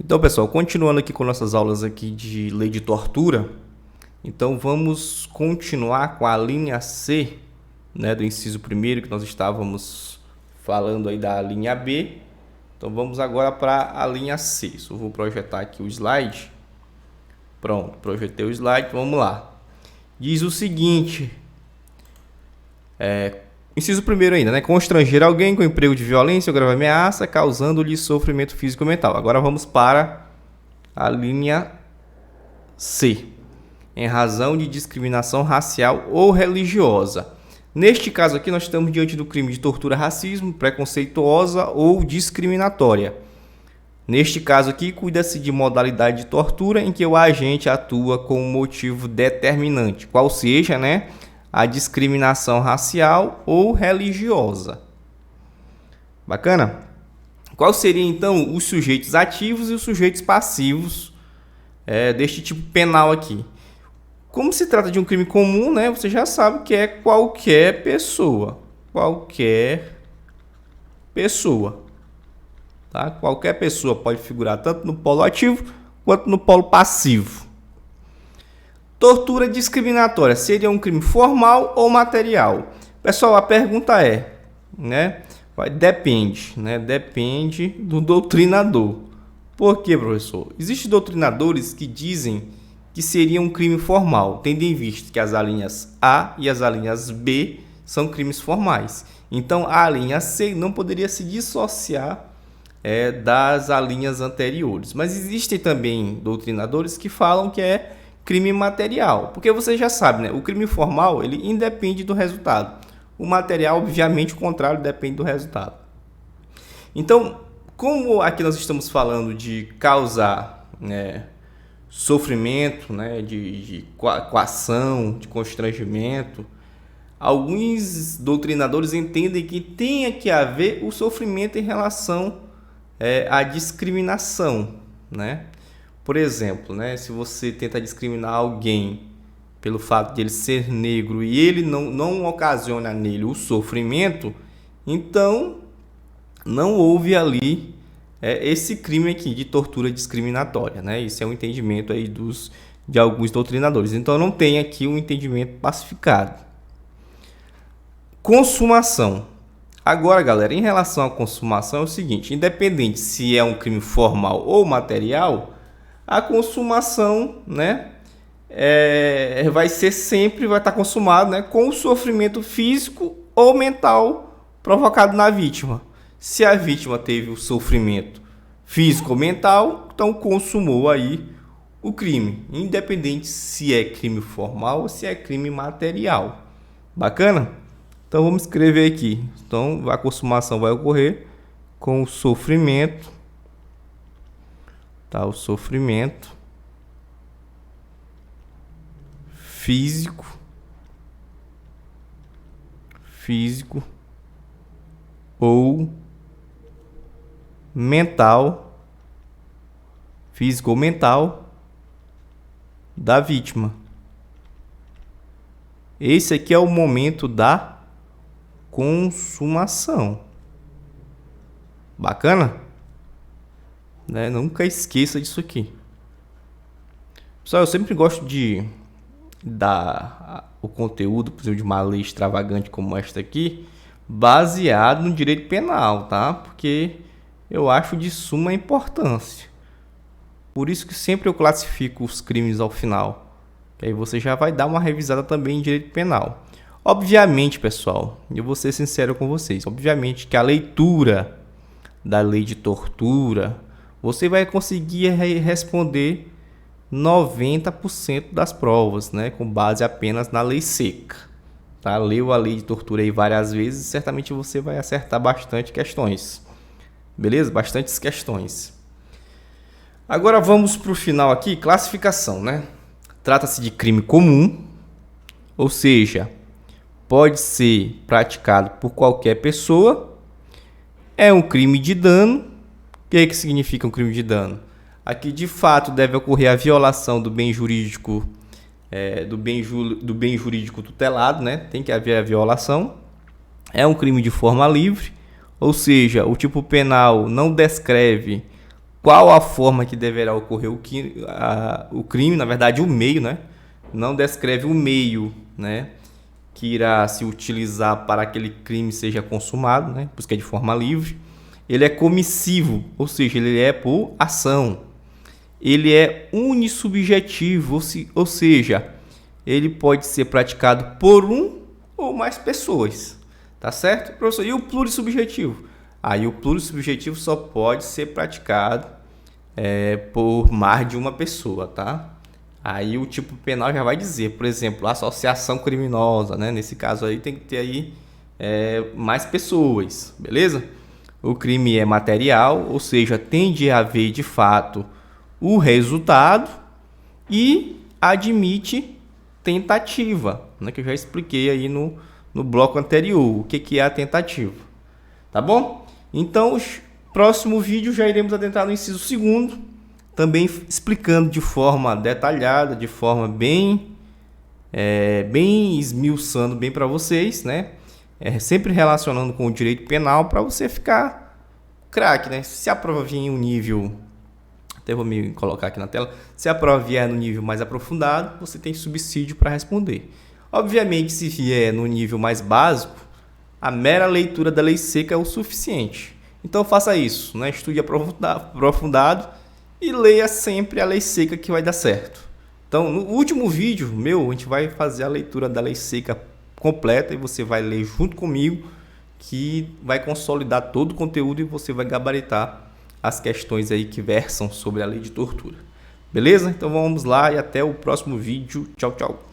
Então, pessoal, continuando aqui com nossas aulas aqui de lei de tortura, então vamos continuar com a linha C, né, do inciso primeiro, que nós estávamos falando aí da linha B. Então vamos agora para a linha C. Só vou projetar aqui o slide. Pronto, projetei o slide, vamos lá. Diz o seguinte, inciso primeiro ainda, né? Constranger alguém com emprego de violência ou grave ameaça, causando-lhe sofrimento físico ou mental. Agora vamos para a linha C. Em razão de discriminação racial ou religiosa. Neste caso aqui, nós estamos diante do crime de tortura, racismo, preconceituosa ou discriminatória. Neste caso aqui, cuida-se de modalidade de tortura em que o agente atua com um motivo determinante, qual seja, né, a discriminação racial ou religiosa. Bacana? Qual seriam, então, os sujeitos ativos e os sujeitos passivos deste tipo penal aqui? Como se trata de um crime comum, né, você já sabe que é qualquer pessoa. Qualquer pessoa. Tá? Qualquer pessoa pode figurar tanto no polo ativo quanto no polo passivo. Tortura discriminatória seria um crime formal ou material? Pessoal, a pergunta é, né? Depende, né? Depende do doutrinador. Por quê, professor? Existem doutrinadores que dizem que seria um crime formal, tendo em vista que as alíneas A e as alíneas B são crimes formais. Então, a linha C não poderia se dissociar das alíneas anteriores. Mas existem também doutrinadores que falam que é crime material, porque você já sabe, né? O crime formal ele independe do resultado. O material, obviamente, o contrário, depende do resultado. Então, como aqui nós estamos falando de causar sofrimento, né, de coação, de constrangimento, alguns doutrinadores entendem que tenha que haver o sofrimento em relação à discriminação, né? Por exemplo, né, se você tenta discriminar alguém pelo fato de ele ser negro e ele não ocasiona nele o sofrimento, então não houve ali esse crime aqui de tortura discriminatória, né? Isso é um entendimento aí de alguns doutrinadores. Então não tem aqui um entendimento pacificado. Consumação. Agora, galera, em relação à consumação é o seguinte, independente se é um crime formal ou material, a consumação, né, vai estar consumado, né, com o sofrimento físico ou mental provocado na vítima. Se a vítima teve o sofrimento físico ou mental, então consumou aí o crime, independente se é crime formal ou se é crime material. Bacana? Então vamos escrever aqui. Então a consumação vai ocorrer com o sofrimento, tá? O sofrimento físico ou mental, físico ou mental da vítima. Esse aqui é o momento da consumação. Bacana? Né? Nunca esqueça disso aqui. Pessoal, eu sempre gosto de dar o conteúdo, por exemplo, de uma lei extravagante como esta aqui, baseado no direito penal, tá? Porque eu acho de suma importância. Por isso que sempre eu classifico os crimes ao final. Que aí você já vai dar uma revisada também em direito penal. Obviamente, pessoal, eu vou ser sincero com vocês, obviamente que a leitura da lei de tortura, você vai conseguir responder 90% das provas, né, com base apenas na lei seca. Tá? Leu a lei de tortura aí várias vezes, certamente você vai acertar bastante questões. Beleza? Bastantes questões. Agora vamos para o final aqui, classificação, né? Trata-se de crime comum, ou seja, pode ser praticado por qualquer pessoa. É um crime de dano. O que significa um crime de dano? Aqui, de fato, deve ocorrer a violação do bem jurídico, do bem jurídico tutelado, né? Tem que haver a violação. É um crime de forma livre, ou seja, o tipo penal não descreve qual a forma que deverá ocorrer o crime, na verdade o meio, né? Não descreve o meio, né, que irá se utilizar para aquele crime seja consumado, né? Por isso que é de forma livre. Ele é comissivo, ou seja, ele é por ação. Ele é unissubjetivo, ou seja, ele pode ser praticado por um ou mais pessoas, tá certo, professor? E o plurissubjetivo? Aí o plurissubjetivo só pode ser praticado por mais de uma pessoa, tá? Aí o tipo penal já vai dizer, por exemplo, associação criminosa, né? Nesse caso aí tem que ter aí mais pessoas, beleza? O crime é material, ou seja, tem de haver de fato o resultado e admite tentativa, né? Que eu já expliquei aí no bloco anterior, o que é a tentativa, tá bom? Então, próximo vídeo já iremos adentrar no inciso 2º, também explicando de forma detalhada, de forma bem esmiuçando bem para vocês, né? Sempre relacionando com o direito penal para você ficar craque, né? Se a prova vier em um nível, até vou me colocar aqui na tela, se a prova vier no nível mais aprofundado, você tem subsídio para responder. Obviamente, se vier no nível mais básico, a mera leitura da lei seca é o suficiente. Então faça isso, né? Estude aprofundado e leia sempre a lei seca que vai dar certo. Então, no último vídeo meu, a gente vai fazer a leitura da lei seca completa e você vai ler junto comigo, que vai consolidar todo o conteúdo e você vai gabaritar as questões aí que versam sobre a lei de tortura. Beleza? Então vamos lá e até o próximo vídeo. Tchau, tchau.